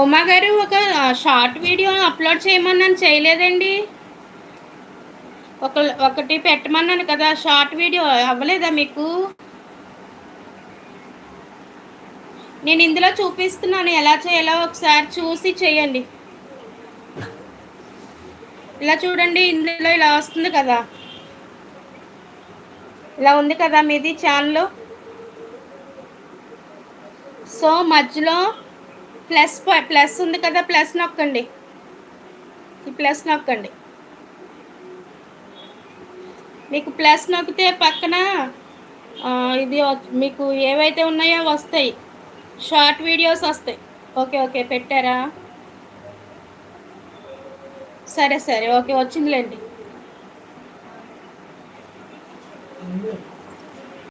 ఉమా గారు ఒక short video upload చేయమన్నాను, చేయలేదండి. ఒకటి పెట్టమన్నాను కదా, షార్ట్ వీడియో అవ్వలేదా మీకు? నేను ఇందులో చూపిస్తున్నాను ఎలా చేయాలో, ఒకసారి చూసి చేయండి. ఇలా చూడండి, ఇందులో ఇలా వస్తుంది కదా, ఇలా ఉంది కదా మీది ఛానల్. సో మధ్యలో ప్లస్ ఉంది కదా, ప్లస్ నొక్కండి. ఈ ప్లస్ నొక్కండి. మీకు ప్లస్ నొక్కితే పక్కన ఇది మీకు ఏవైతే ఉన్నాయో వస్తాయి, షార్ట్ వీడియోస్ వస్తాయి. ఓకే ఓకే, పెట్టారా? సరే సరే, ఓకే, వచ్చిందిలేండి.